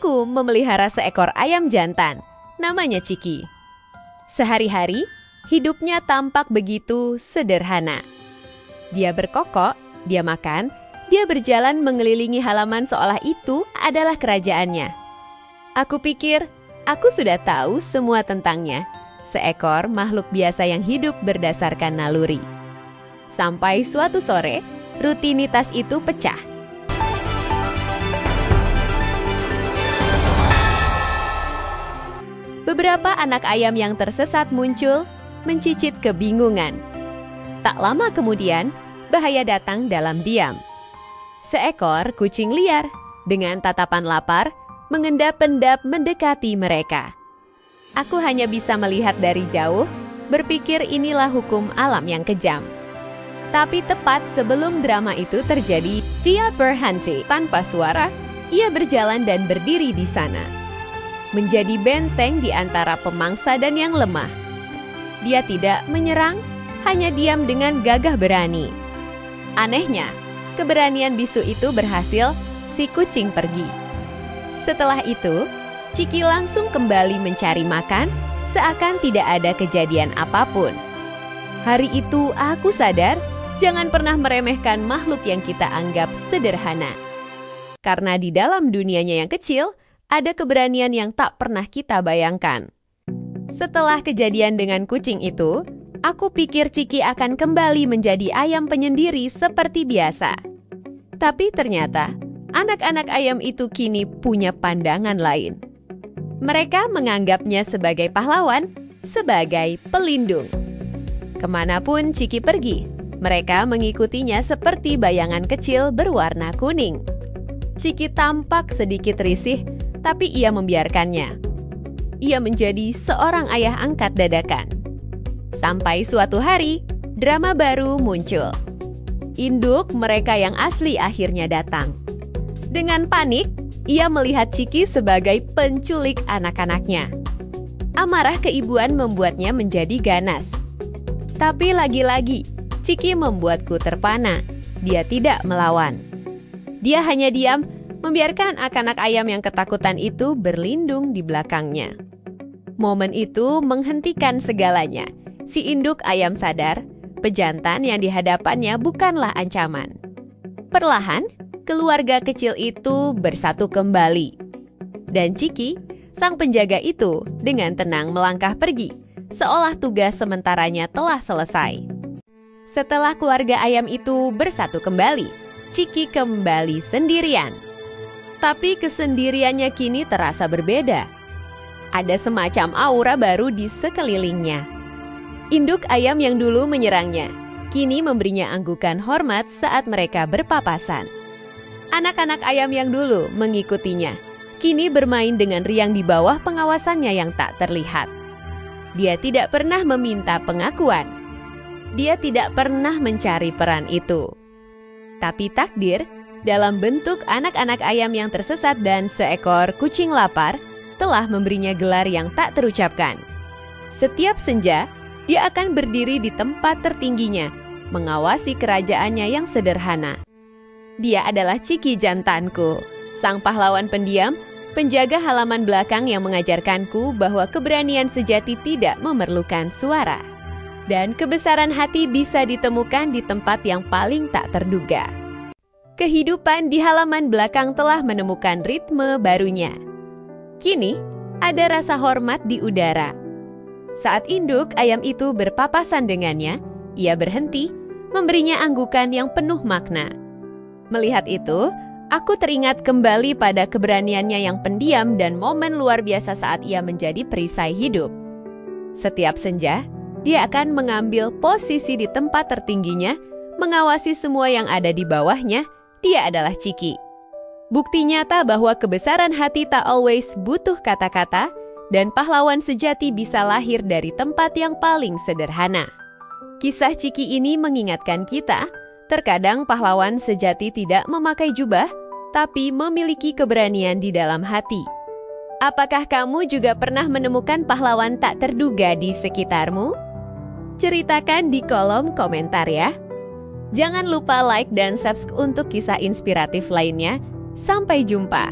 Aku memelihara seekor ayam jantan, namanya Ciki. Sehari-hari, hidupnya tampak begitu sederhana. Dia berkokok, dia makan, dia berjalan mengelilingi halaman seolah itu adalah kerajaannya. Aku pikir, aku sudah tahu semua tentangnya. Seekor makhluk biasa yang hidup berdasarkan naluri. Sampai suatu sore, rutinitas itu pecah. Beberapa anak ayam yang tersesat muncul, mencicit kebingungan. Tak lama kemudian, bahaya datang dalam diam. Seekor kucing liar, dengan tatapan lapar, mengendap-endap mendekati mereka. Aku hanya bisa melihat dari jauh, berpikir inilah hukum alam yang kejam. Tapi tepat sebelum drama itu terjadi, dia berhenti tanpa suara. Ia berjalan dan berdiri di sana. Menjadi benteng di antara pemangsa dan yang lemah. Dia tidak menyerang, hanya diam dengan gagah berani. Anehnya, keberanian bisu itu berhasil, si kucing pergi. Setelah itu, Ciki langsung kembali mencari makan, seakan tidak ada kejadian apapun. Hari itu aku sadar, jangan pernah meremehkan makhluk yang kita anggap sederhana. Karena di dalam dunianya yang kecil, ada keberanian yang tak pernah kita bayangkan. Setelah kejadian dengan kucing itu, aku pikir Ciki akan kembali menjadi ayam penyendiri seperti biasa. Tapi ternyata, anak-anak ayam itu kini punya pandangan lain. Mereka menganggapnya sebagai pahlawan, sebagai pelindung. Kemanapun Ciki pergi, mereka mengikutinya seperti bayangan kecil berwarna kuning. Ciki tampak sedikit risih, tapi ia membiarkannya. Ia menjadi seorang ayah angkat dadakan. Sampai suatu hari, drama baru muncul. Induk mereka yang asli akhirnya datang. Dengan panik, ia melihat Ciki sebagai penculik anak-anaknya. Amarah keibuan membuatnya menjadi ganas. Tapi lagi-lagi, Ciki membuatku terpana. Dia tidak melawan. Dia hanya diam, membiarkan anak-anak ayam yang ketakutan itu berlindung di belakangnya. Momen itu menghentikan segalanya. Si induk ayam sadar, pejantan yang dihadapannya bukanlah ancaman. Perlahan, keluarga kecil itu bersatu kembali. Dan Ciki, sang penjaga itu, dengan tenang melangkah pergi, seolah tugas sementaranya telah selesai. Setelah keluarga ayam itu bersatu kembali, Ciki kembali sendirian. Tapi kesendiriannya kini terasa berbeda. Ada semacam aura baru di sekelilingnya. Induk ayam yang dulu menyerangnya, kini memberinya anggukan hormat saat mereka berpapasan. Anak-anak ayam yang dulu mengikutinya, kini bermain dengan riang di bawah pengawasannya yang tak terlihat. Dia tidak pernah meminta pengakuan. Dia tidak pernah mencari peran itu. Tapi takdir, dalam bentuk anak-anak ayam yang tersesat dan seekor kucing lapar, telah memberinya gelar yang tak terucapkan. Setiap senja, dia akan berdiri di tempat tertingginya, mengawasi kerajaannya yang sederhana. Dia adalah Ciki jantanku, sang pahlawan pendiam, penjaga halaman belakang yang mengajarkanku bahwa keberanian sejati tidak memerlukan suara. Dan kebesaran hati bisa ditemukan di tempat yang paling tak terduga. Kehidupan di halaman belakang telah menemukan ritme barunya. Kini, ada rasa hormat di udara. Saat induk ayam itu berpapasan dengannya, ia berhenti, memberinya anggukan yang penuh makna. Melihat itu, aku teringat kembali pada keberaniannya yang pendiam dan momen luar biasa saat ia menjadi perisai hidup. Setiap senja, dia akan mengambil posisi di tempat tertingginya, mengawasi semua yang ada di bawahnya. Dia adalah Ciki. Bukti nyata bahwa kebesaran hati tak always butuh kata-kata, dan pahlawan sejati bisa lahir dari tempat yang paling sederhana. Kisah Ciki ini mengingatkan kita, terkadang pahlawan sejati tidak memakai jubah, tapi memiliki keberanian di dalam hati. Apakah kamu juga pernah menemukan pahlawan tak terduga di sekitarmu? Ceritakan di kolom komentar ya. Jangan lupa like dan subscribe untuk kisah inspiratif lainnya. Sampai jumpa.